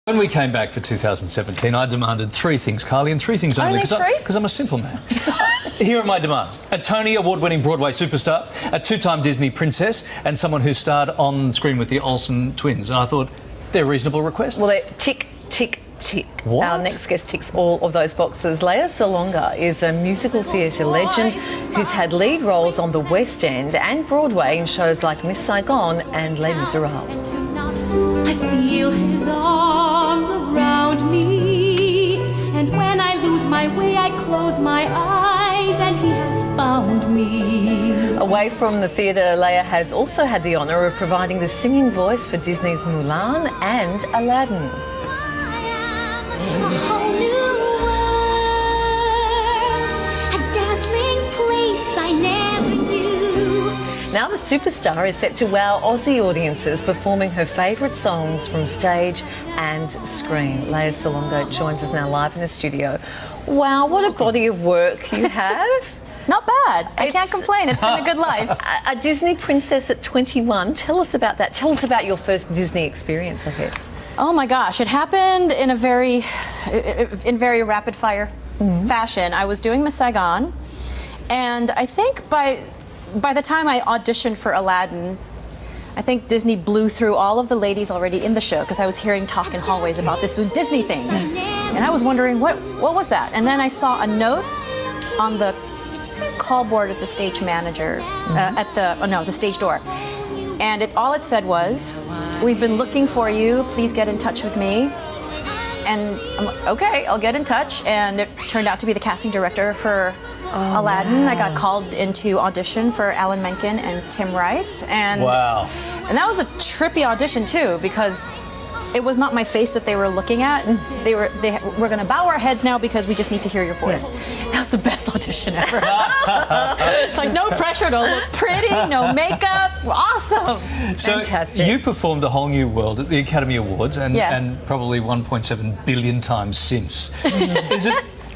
When we came back for 2017, I demanded three things, Kylie, and three things only. Because I'm a simple man. Here are my demands. A Tony Award-winning Broadway superstar, a two-time Disney princess, and someone who starred on screen with the Olsen twins. And I thought, they're reasonable requests. Well, they're tick, tick, tick. What? Our next guest ticks all of those boxes. Lea Salonga is a musical theatre legend who's had lead roles on the West End and Broadway in shows like Miss Saigon and Les Miserables. I feel his arms around me, and when I lose my way I close my eyes and he has found me. Away from the theatre, Lea has also had the honour of providing the singing voice for Disney's Mulan and Aladdin. A whole new world, a dazzling place I never knew. Now the superstar is set to wow Aussie audiences performing her favourite songs from stage and screen. Lea Salonga joins us now live in the studio. Wow, what a body of work you have. Not bad. I can't complain. It's been a good life. A Disney princess at 21. Tell us about that. Tell us about your first Disney experience, I guess. Oh my gosh, it happened in a very rapid fire fashion. I was doing Miss Saigon, and I think by the time I auditioned for Aladdin, I think Disney blew through all of the ladies already in the show because I was hearing talk in hallways about this Disney thing. And I was wondering, what was that? And then I saw a note on the call board of the stage manager, the stage door. And all it said was, "We've been looking for you, please get in touch with me." And I'm like, okay, I'll get in touch. And it turned out to be the casting director for Aladdin. Wow. I got called into audition for Alan Menken and Tim Rice. And, wow. And that was a trippy audition too, because it was not my face that they were looking at. We're going to bow our heads now because we just need to hear your voice. Yeah. That was the best audition ever. It's like no pressure to look pretty, no makeup. Awesome. So fantastic. You performed A Whole New World at the Academy Awards and probably 1.7 billion times since.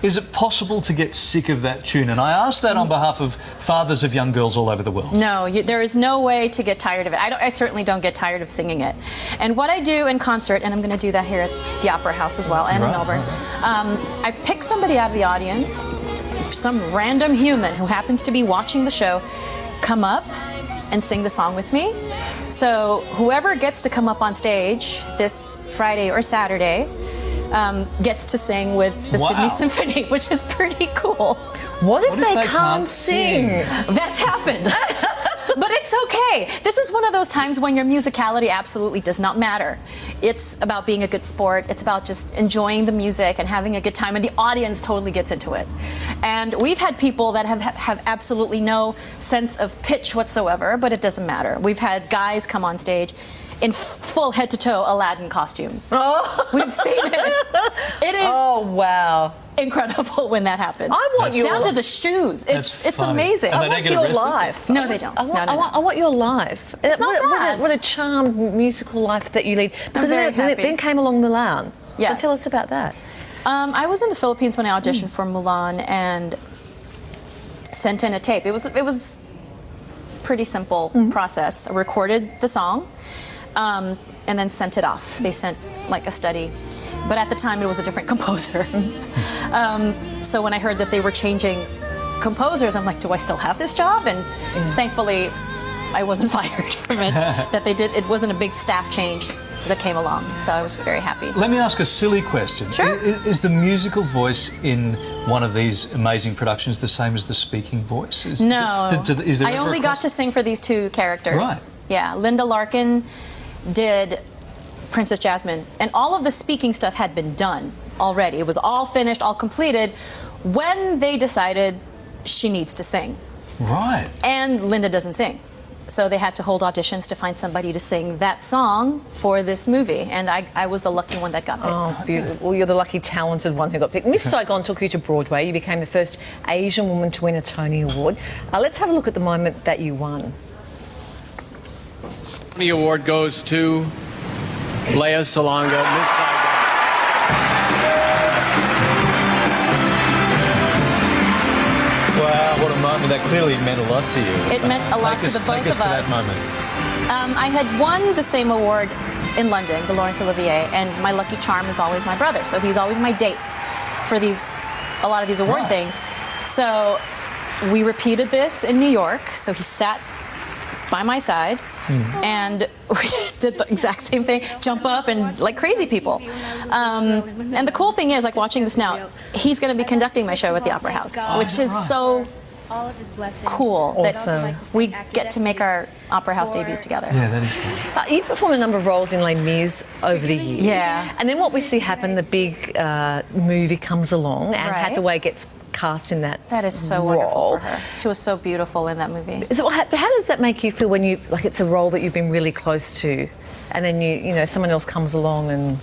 Is it possible to get sick of that tune? And I ask that on behalf of fathers of young girls all over the world. No, there is no way to get tired of it. I certainly don't get tired of singing it. And what I do in concert, and I'm going to do that here at the Opera House as well, and in Melbourne, I pick somebody out of the audience, some random human who happens to be watching the show, come up and sing the song with me. So whoever gets to come up on stage this Friday or Saturday gets to sing with the Sydney Symphony, which is pretty cool. What if they can't sing? That's happened. But it's okay. This is one of those times when your musicality absolutely does not matter. It's about being a good sport. It's about just enjoying the music and having a good time, and the audience totally gets into it. And we've had people that have absolutely no sense of pitch whatsoever, but it doesn't matter. We've had guys come on stage in full head-to-toe Aladdin costumes. Oh. We've seen it. It is incredible when that happens. I want you down to the shoes. It's amazing. And I want your life. No, they don't. I want your life. It's not bad. What a charmed musical life that you lead. Because then came along Mulan. Yes. So tell us about that. I was in the Philippines when I auditioned for Mulan and sent in a tape. It was a pretty simple process. I recorded the song. And then sent it off. They sent like a study, but at the time it was a different composer. So when I heard that they were changing composers, I'm like, do I still have this job? And thankfully I wasn't fired from it. That they did. It wasn't a big staff change that came along, so I was very happy. Let me ask a silly question. Sure. Is the musical voice in one of these amazing productions the same as the speaking voice? No. Is there I only got to sing for these two characters. Right. Yeah, Linda Larkin did Princess Jasmine, and all of the speaking stuff had been done already. It was all finished, all completed, when they decided she needs to sing. Right. And Linda doesn't sing. So they had to hold auditions to find somebody to sing that song for this movie, and I was the lucky one that got picked. Oh, beautiful. Well, you're the lucky, talented one who got picked. Miss Saigon took you to Broadway. You became the first Asian woman to win a Tony Award. Let's have a look at the moment that you won. The award goes to Lea Salonga, Miss Saigon. Wow, what a moment. That clearly meant a lot to you. It meant a lot to the both of us. Take us to that moment. I had won the same award in London, the Laurence Olivier, and my lucky charm is always my brother. So he's always my date for a lot of these award things. So we repeated this in New York. So he sat by my side. And we did the exact same thing, jump up and like crazy people. And the cool thing is, like watching this now, he's going to be conducting my show at the Opera House, which is so cool that we get to make our Opera House debuts together. Yeah, that is cool. You've performed a number of roles in Les Mis over the years. Yeah. And then what we see happen, the big movie comes along, and Hathaway gets cast in that That is so wonderful for her. She was so beautiful in that movie. So how does that make you feel when you, like, it's a role that you've been really close to, and then you know, someone else comes along and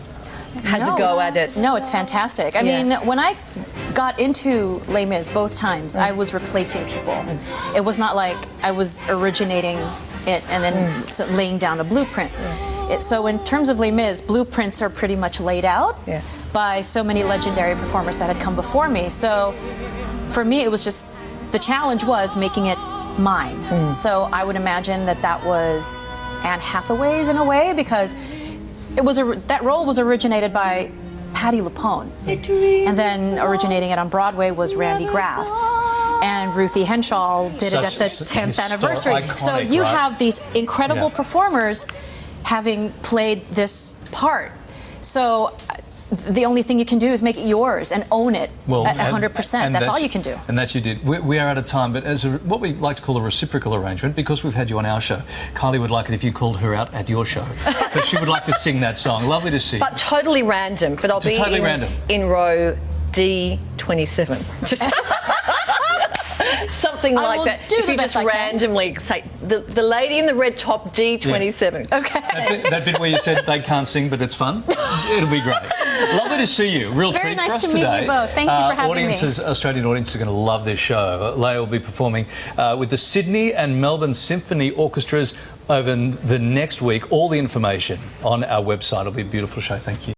has a go at it? No, it's fantastic. I mean, when I got into Les Mis both times, I was replacing people. It was not like I was originating it and then laying down a blueprint. So in terms of Les Mis, blueprints are pretty much laid out by so many legendary performers that had come before me. So for me, it was just, the challenge was making it mine. So I would imagine that was Anne Hathaway's in a way, because it was that role was originated by Patti LuPone, and then originating it on Broadway was Randy Graff, and Ruthie Henshaw did it at the 10th anniversary. Iconic, so you have these incredible performers having played this part. So the only thing you can do is make it yours and own it at 100%. That's all you can do. And that you did. We are out of time, but as what we like to call a reciprocal arrangement, because we've had you on our show, Kylie would like it if you called her out at your show. But she would like to sing that song. Lovely to see. But totally random. But I'll be totally random. In row D27. Just something like that. If you just randomly say, the lady in the red top, D27. Yeah. Okay. That bit where you said they can't sing, but it's fun, it'll be great. Lovely to see you. Real Very treat nice for us to today. meet you both. Thank you for having me. Australian audiences are going to love this show. Lea will be performing with the Sydney and Melbourne Symphony Orchestras over the next week. All the information on our website. It'll be a beautiful show. Thank you.